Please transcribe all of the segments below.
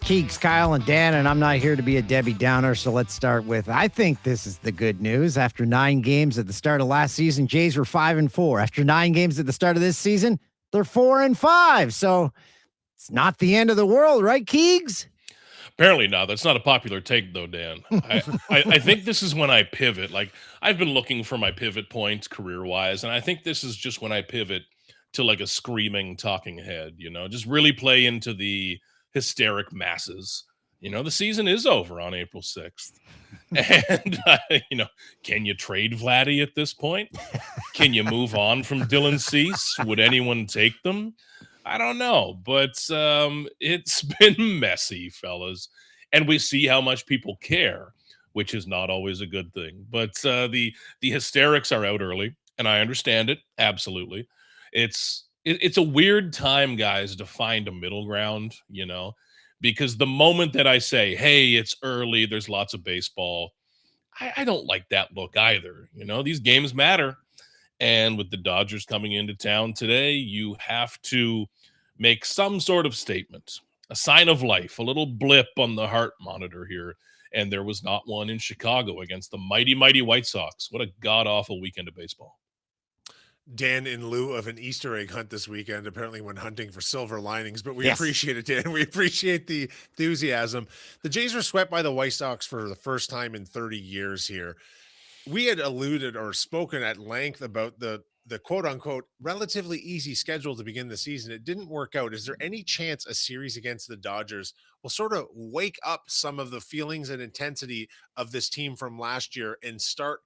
Keeks, Kyle, and Dan, and I'm not here to be a Debbie Downer, so let's start with, I think this is the good news. After 9 games at the start of last season, Jays were 5-4. After 9 games at the start of this season, they're 4-5. So it's not the end of the world, right, Keegs? Apparently not. That's not a popular take, though, Dan. I think this is when I pivot. Like, I've been looking for my pivot point career-wise, and I think this is just when I pivot to, like, a screaming talking head, just really play into the hysteric masses. The season is over on April 6th. And, can you trade Vladdy at this point? Can you move on from Dylan Cease? Would anyone take them? I don't know, but it's been messy, fellas, and we see how much people care, which is not always a good thing. But the hysterics are out early, and I understand it absolutely. It's a weird time, guys, to find a middle ground, because the moment that I say, "Hey, it's early, there's lots of baseball," I don't like that look either. These games matter. And with the Dodgers coming into town today, you have to make some sort of statement, a sign of life, a little blip on the heart monitor here. And there was not one in Chicago against the mighty, mighty White Sox. What a god-awful weekend of baseball. Dan, in lieu of an Easter egg hunt this weekend, apparently went hunting for silver linings, but we appreciate it, Dan. We appreciate the enthusiasm. The Jays were swept by the White Sox for the first time in 30 years here. We had alluded or spoken at length about the quote unquote relatively easy schedule to begin the season. It didn't work out. Is there any chance a series against the Dodgers will sort of wake up some of the feelings and intensity of this team from last year and start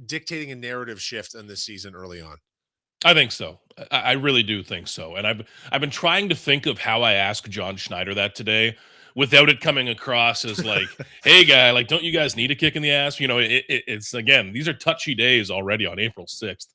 dictating a narrative shift in this season early on? I think so. I really do think so. And I've been trying to think of how I asked John Schneider that today without it coming across as like, hey, guy, like, don't you guys need a kick in the ass? It's, again, these are touchy days already on April 6th.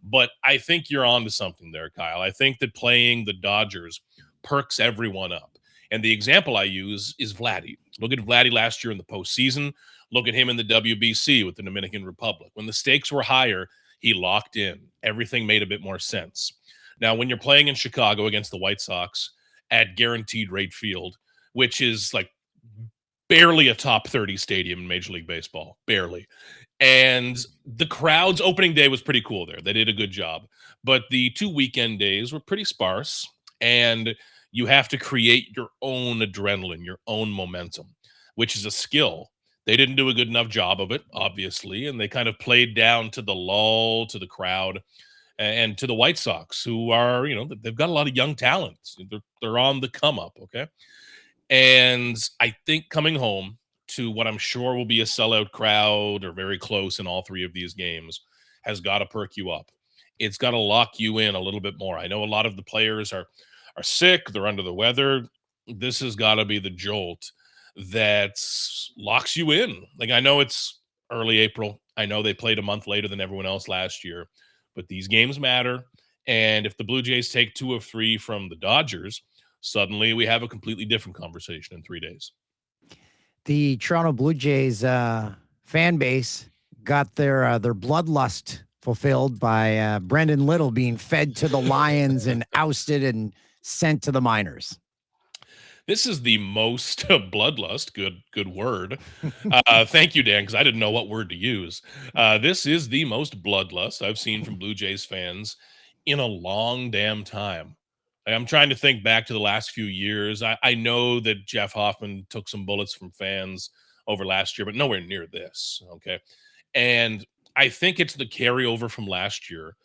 But I think you're onto something there, Kyle. I think that playing the Dodgers perks everyone up. And the example I use is Vladdy. Look at Vladdy last year in the postseason. Look at him in the WBC with the Dominican Republic. When the stakes were higher, he locked in. Everything made a bit more sense. Now, when you're playing in Chicago against the White Sox at Guaranteed Rate Field, which is like barely a top 30 stadium in Major League Baseball, barely. And the crowd's opening day was pretty cool there. They did a good job. But the 2 weekend days were pretty sparse, and you have to create your own adrenaline, your own momentum, which is a skill. They didn't do a good enough job of it, obviously, and they kind of played down to the lull, to the crowd, and to the White Sox, who are, they've got a lot of young talents. They're on the come up, okay? And I think coming home to what I'm sure will be a sellout crowd or very close in all 3 of these games has got to perk you up. It's got to lock you in a little bit more. I know a lot of the players are sick, they're under the weather. This has got to be the jolt that locks you in. Like, I know it's early April. I know they played a month later than everyone else last year, but these games matter. And if the Blue Jays take 2 of 3 from the Dodgers, suddenly we have a completely different conversation in 3 days. The Toronto Blue Jays fan base got their bloodlust fulfilled by Brendan Little being fed to the Lions and ousted and sent to the minors. This is the most bloodlust. Good word. Thank you, Dan, because I didn't know what word to use. This is the most bloodlust I've seen from Blue Jays fans in a long damn time. I'm trying to think back to the last few years. I know that Jeff Hoffman took some bullets from fans over last year, but nowhere near this, okay? And I think it's the carryover from last year,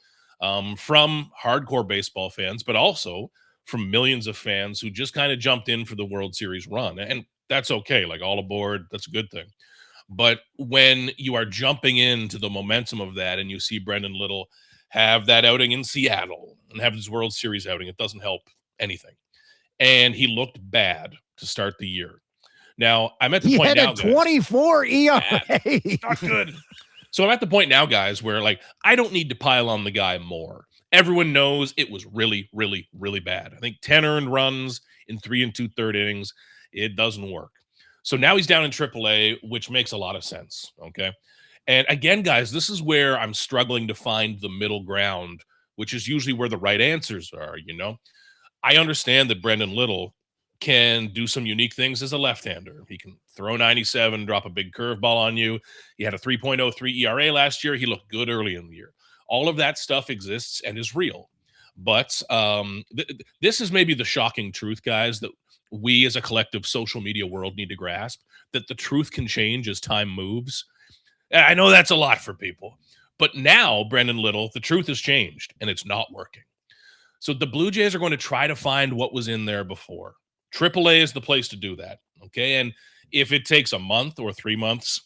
from hardcore baseball fans, but also from millions of fans who just kind of jumped in for the World Series run. And that's okay, like, all aboard, that's a good thing. But when you are jumping into the momentum of that and you see Brendan Little have that outing in Seattle and have his World Series outing, it doesn't help anything. And he looked bad to start the year. Now, I'm at the point now, guys. He had a 24 ERA. Not good. So I'm at the point now, guys, where, like, I don't need to pile on the guy more. Everyone knows it was really, really, really bad. I think 10 earned runs in 3 2/3 innings. It doesn't work. So now he's down in AAA, which makes a lot of sense, okay? And again, guys, this is where I'm struggling to find the middle ground, which is usually where the right answers are, I understand that Brendan Little can do some unique things as a left-hander. He can throw 97, drop a big curveball on you. He had a 3.03 ERA last year. He looked good early in the year. All of that stuff exists and is real. But this is maybe the shocking truth, guys, that we as a collective social media world need to grasp, that the truth can change as time moves. I know that's a lot for people. But now, Brendan Little, the truth has changed, and it's not working. So the Blue Jays are going to try to find what was in there before. AAA is the place to do that, okay? And if it takes a month or 3 months,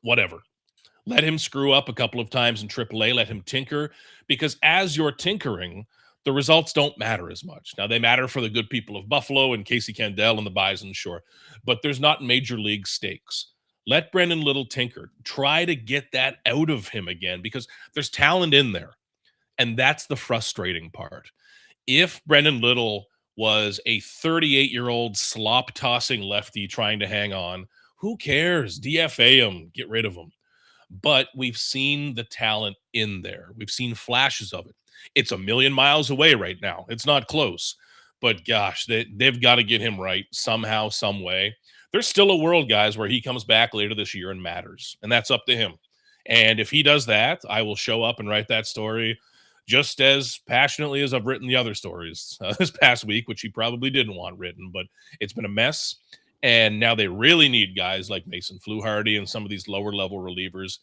whatever. Let him screw up a couple of times in AAA. Let him tinker, because as you're tinkering, the results don't matter as much. Now, they matter for the good people of Buffalo and Casey Candell and the Bison, sure, but there's not major league stakes. Let Brendan Little tinker. Try to get that out of him again, because there's talent in there, and that's the frustrating part. If Brendan Little was a 38-year-old slop-tossing lefty trying to hang on, who cares? DFA him, get rid of him. But we've seen the talent in there. We've seen flashes of it. It's a million miles away right now. It's not close. But gosh, they've got to get him right somehow, some way. There's still a world, guys, where he comes back later this year and matters. And that's up to him. And if he does that, I will show up and write that story just as passionately as I've written the other stories this past week, which he probably didn't want written. But it's been a mess. And now they really need guys like Mason Fluharty and some of these lower-level relievers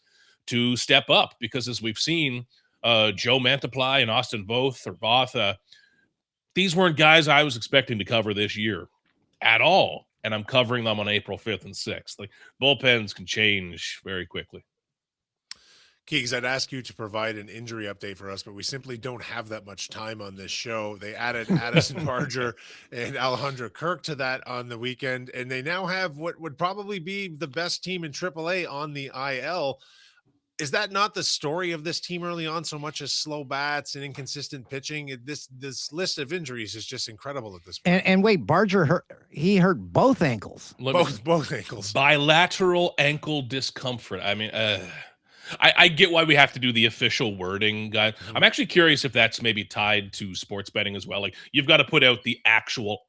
to step up, because as we've seen, Joe Mantiply and Austin Voth, these weren't guys I was expecting to cover this year at all, and I'm covering them on April 5th and 6th. Like, bullpens can change very quickly. Keegs, I'd ask you to provide an injury update for us, but we simply don't have that much time on this show. They added Addison Barger and Alejandro Kirk to that on the weekend, and they now have what would probably be the best team in AAA on the IL. Is that not the story of this team early on, so much as slow bats and inconsistent pitching? This list of injuries is just incredible at this point. And wait, Barger hurt both ankles. Both ankles. Bilateral ankle discomfort. I mean, I get why we have to do the official wording, guy. I'm actually curious if that's maybe tied to sports betting as well. Like, you've got to put out the actual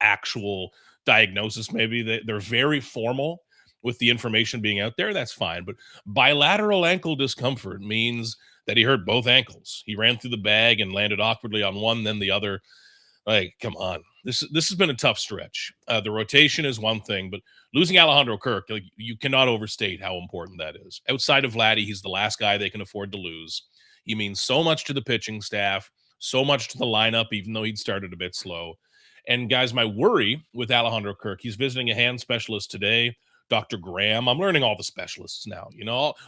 diagnosis. Maybe they're very formal with the information being out there. That's fine. But bilateral ankle discomfort means that he hurt both ankles. He ran through the bag and landed awkwardly on one, then the other. Like, come on. This has been a tough stretch. The rotation is one thing, but losing Alejandro Kirk, like, you cannot overstate how important that is. Outside of Vladdy, he's the last guy they can afford to lose. He means so much to the pitching staff, so much to the lineup, even though he'd started a bit slow. And guys, my worry with Alejandro Kirk, he's visiting a hand specialist today, Dr. Graham. I'm learning all the specialists now,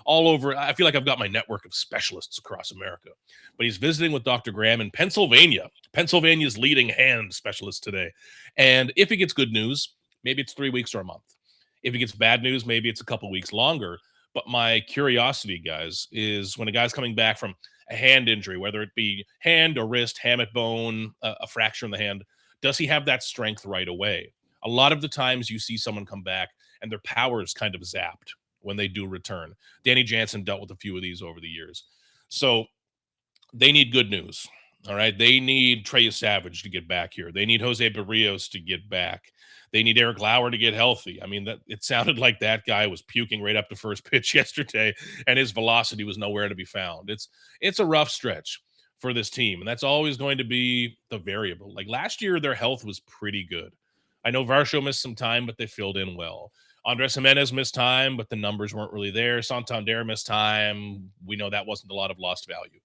all over. I feel like I've got my network of specialists across America. But he's visiting with Dr. Graham in Pennsylvania. Pennsylvania's leading hand specialist today. And if he gets good news, maybe it's 3 weeks or a month. If he gets bad news, maybe it's a couple weeks longer. But my curiosity, guys, is when a guy's coming back from a hand injury, whether it be hand or wrist, hamate bone, a fracture in the hand, does he have that strength right away? A lot of the times you see someone come back and their power is kind of zapped when they do return. Danny Jansen dealt with a few of these over the years. So they need good news. All right. They need Trey Savage to get back here. They need Jose Barrios to get back. They need Eric Lauer to get healthy. I mean, it sounded like that guy was puking right up to first pitch yesterday, and his velocity was nowhere to be found. It's a rough stretch for this team, and that's always going to be the variable. Like, last year, their health was pretty good. I know Varsho missed some time, but they filled in well. Andres Jimenez missed time, but the numbers weren't really there. Santander missed time. We know that wasn't a lot of lost value.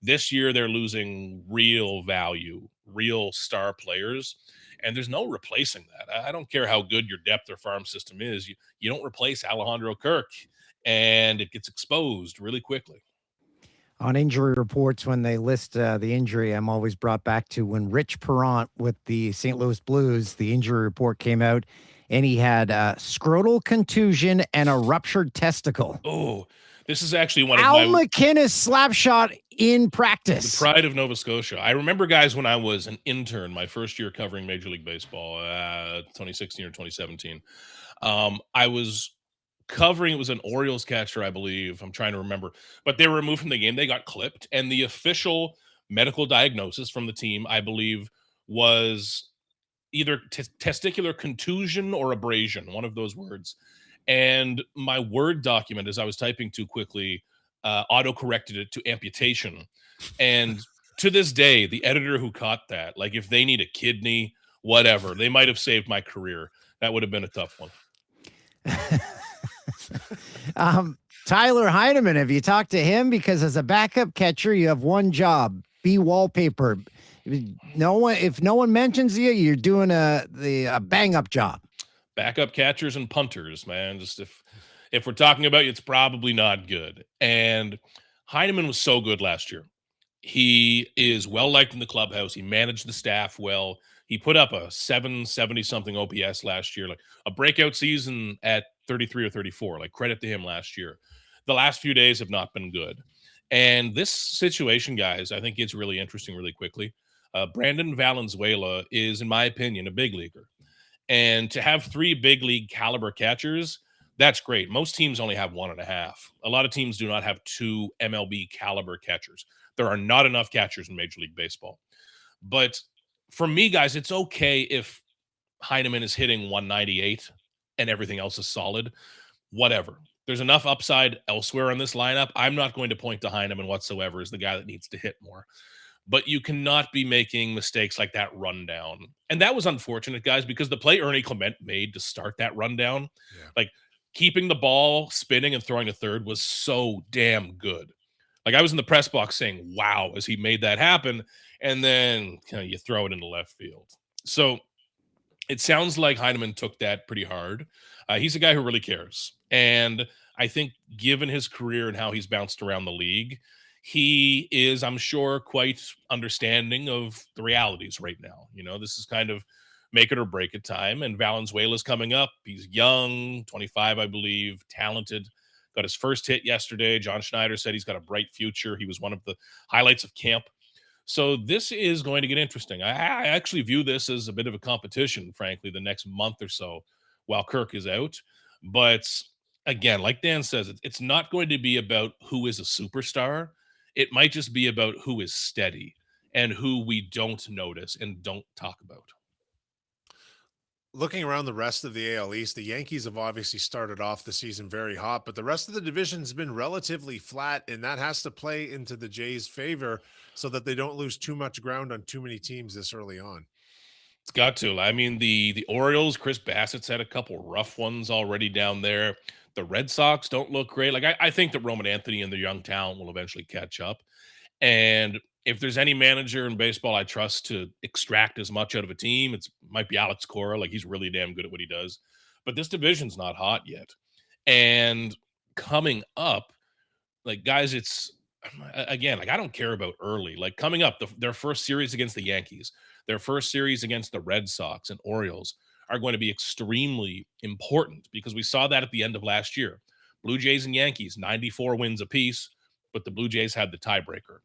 This year, they're losing real value, real star players, and there's no replacing that. I don't care how good your depth or farm system is. You don't replace Alejandro Kirk, and it gets exposed really quickly. On injury reports, when they list the injury, I'm always brought back to when Rich Perrant with the St. Louis Blues, the injury report came out, and he had scrotal contusion and a ruptured testicle. Oh, this is actually one Al of my... McInnes slap shot in practice. The pride of Nova Scotia. I remember, guys, when I was an intern, my first year covering Major League Baseball, 2016 or 2017, I was covering, it was an Orioles catcher, I believe. I'm trying to remember. But they were removed from the game. They got clipped. And the official medical diagnosis from the team, I believe, was either testicular contusion or abrasion, one of those words. And my Word document, as I was typing too quickly, auto-corrected it to amputation. And to this day, the editor who caught that, like if they need a kidney, whatever, they might have saved my career. That would have been a tough one. Tyler Heineman, have you talked to him? Because as a backup catcher, you have one job: be wallpaper. If no one mentions you, you're doing a bang up job. Backup catchers and punters, man. Just if we're talking about you, it's probably not good. And Heineman was so good last year. He is well liked in the clubhouse. He managed the staff well. He put up a 770 something OPS last year, like a breakout season at 33 or 34. Like credit to him last year. The last few days have not been good. And this situation, guys, I think gets really interesting really quickly. Brandon Valenzuela is, in my opinion, a big leaguer. And to have 3 big league caliber catchers, that's great. Most teams only have 1.5. A lot of teams do not have 2 MLB caliber catchers. There are not enough catchers in Major League Baseball. But for me, guys, it's okay if Heineman is hitting 198 and everything else is solid. Whatever. There's enough upside elsewhere in this lineup. I'm not going to point to Heineman whatsoever as the guy that needs to hit more. But you cannot be making mistakes like that rundown. And that was unfortunate, guys, because the play Ernie Clement made to start that rundown, like keeping the ball spinning and throwing to third, was so damn good. Like I was in the press box saying, wow, as he made that happen. And then you throw it into left field. So it sounds like Heineman took that pretty hard. He's a guy who really cares. And I think given his career and how he's bounced around the league, he is, I'm sure, quite understanding of the realities right now. This is kind of make it or break it time. And Valenzuela's coming up. He's young, 25, I believe, talented. Got his first hit yesterday. John Schneider said he's got a bright future. He was one of the highlights of camp. So this is going to get interesting. I actually view this as a bit of a competition, frankly, the next month or so while Kirk is out. But again, like Dan says, it's not going to be about who is a superstar. It might just be about who is steady and who we don't notice and don't talk about. Looking around the rest of the AL East, the Yankees have obviously started off the season very hot, but the rest of the division's been relatively flat, and that has to play into the Jays' favor so that they don't lose too much ground on too many teams this early on. It's got to. I mean, the Orioles, Chris Bassett's had a couple rough ones already down there. The Red Sox don't look great. Like I think that Roman Anthony and their young talent will eventually catch up. And if there's any manager in baseball I trust to extract as much out of a team, it might be Alex Cora. Like he's really damn good at what he does. But this division's not hot yet. And coming up, like guys, it's again, like I don't care about early. Like coming up, their first series against the Yankees, their first series against the Red Sox and Orioles are going to be extremely important because we saw that at the end of last year. Blue Jays and Yankees, 94 wins apiece, but the Blue Jays had the tiebreaker.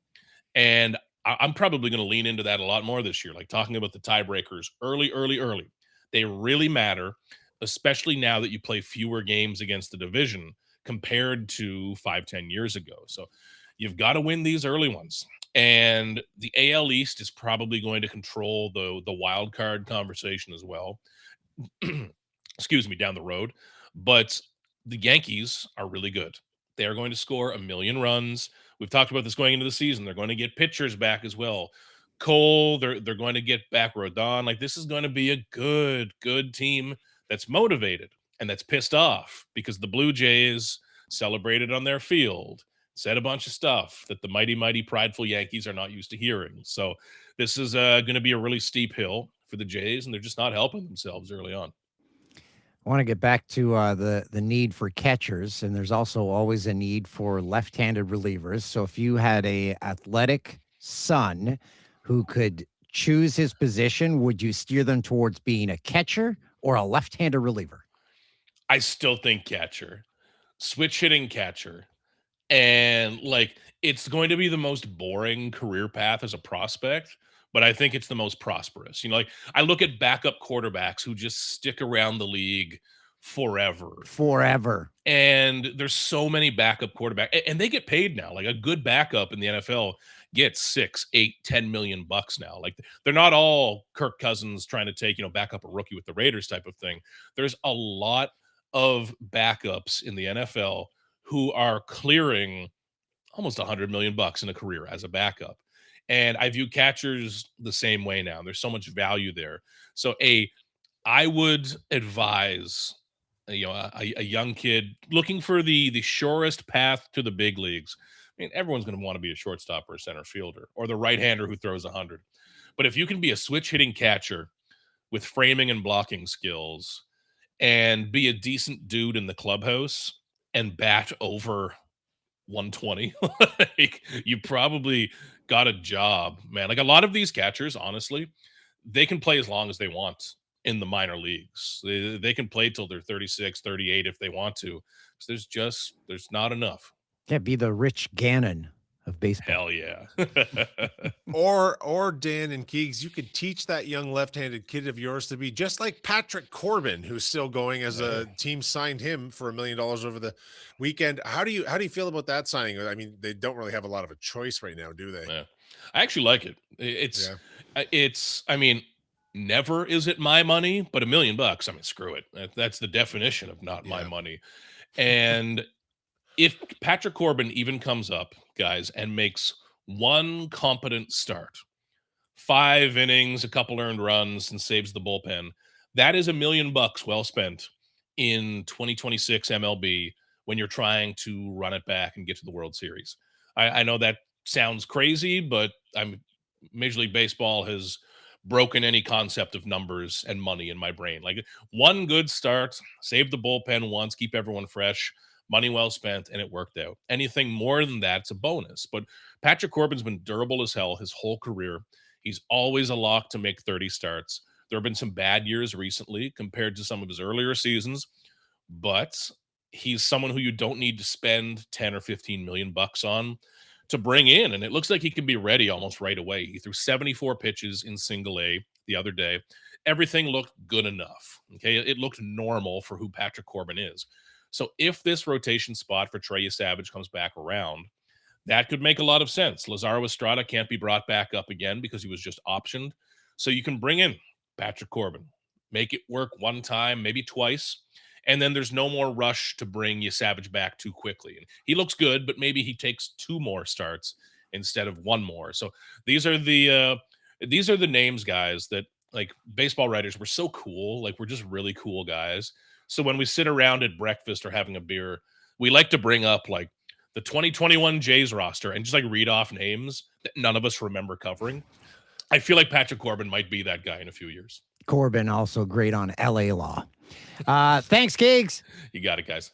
And I'm probably going to lean into that a lot more this year, like talking about the tiebreakers early. They really matter, especially now that you play fewer games against the division compared to 5-10 years ago. So you've got to win these early ones. And the AL East is probably going to control the wild card conversation as well. Excuse me, down the road. But the Yankees are really good. They are going to score 1 million runs. We've talked about this going into the season. They're going to get pitchers back as well. Cole, they're going to get back Rodon. Like this is going to be a good team that's motivated and that's pissed off because the Blue Jays celebrated on their field, said a bunch of stuff that the mighty prideful Yankees are not used to hearing. So this is going to be a really steep hill for the Jays, and they're just not helping themselves early on. I want to get back to the need for catchers, and there's also always a need for left-handed relievers. So if you had a athletic son who could choose his position, would you steer them towards being a catcher or a left-handed reliever? I still think catcher, switch hitting catcher. And like, it's going to be the most boring career path as a prospect, but I think it's the most prosperous. Like I look at backup quarterbacks who just stick around the league forever. And there's so many backup quarterbacks and they get paid now. Like a good backup in the NFL get 6, 8, 10 million bucks now. Like they're not all Kirk Cousins trying to take, back up a rookie with the Raiders type of thing. There's a lot of backups in the NFL who are clearing almost 100 million bucks in a career as a backup. And I view catchers the same way now. There's so much value there. So I would advise a young kid looking for the surest path to the big leagues. I mean, everyone's going to want to be a shortstop or a center fielder or the right-hander who throws 100. But if you can be a switch hitting catcher with framing and blocking skills and be a decent dude in the clubhouse and bat over 120, like, you probably got a job, man. Like a lot of these catchers, honestly, they can play as long as they want in the minor leagues. They can play till they're 36, 38 if they want to. So there's not enough. Yeah, be the Rich Gannon of baseball. Hell yeah. Or Dan and Keegs, you could teach that young left-handed kid of yours to be just like Patrick Corbin, who's still going as a team signed him for $1 million over the weekend. How do you feel about that signing? I mean, they don't really have a lot of a choice right now, do they? Yeah. I actually like it. I mean, never is it my money, but $1 million bucks, I mean, screw it. That's the definition of not my money. And if Patrick Corbin even comes up, guys, and makes one competent start, 5 innings, a couple earned runs, and saves the bullpen, that is $1 million bucks well spent in 2026 MLB when you're trying to run it back and get to the World Series. I know that sounds crazy, but Major League Baseball has broken any concept of numbers and money in my brain. Like one good start, save the bullpen once, keep everyone fresh, money well spent, and it worked out. Anything more than that, it's a bonus. But Patrick Corbin's been durable as hell his whole career. He's always a lock to make 30 starts. There have been some bad years recently compared to some of his earlier seasons, but he's someone who you don't need to spend 10 or 15 million bucks on to bring in. And it looks like he can be ready almost right away. He threw 74 pitches in single A the other day. Everything looked good enough. Okay. It looked normal for who Patrick Corbin is. So if this rotation spot for Trey Savage comes back around, that could make a lot of sense. Lazaro Estrada can't be brought back up again because he was just optioned. So you can bring in Patrick Corbin, make it work one time, maybe twice, and then there's no more rush to bring Savage back too quickly. And he looks good, but maybe he takes 2 more starts instead of 1 more. So these are the names, guys, that like baseball writers, we're so cool. Like we're just really cool guys. So when we sit around at breakfast or having a beer, we like to bring up like the 2021 Jays roster and just like read off names that none of us remember covering. I feel like Patrick Corbin might be that guy in a few years. Corbin also great on LA Law. Thanks, Keegs. You got it, guys.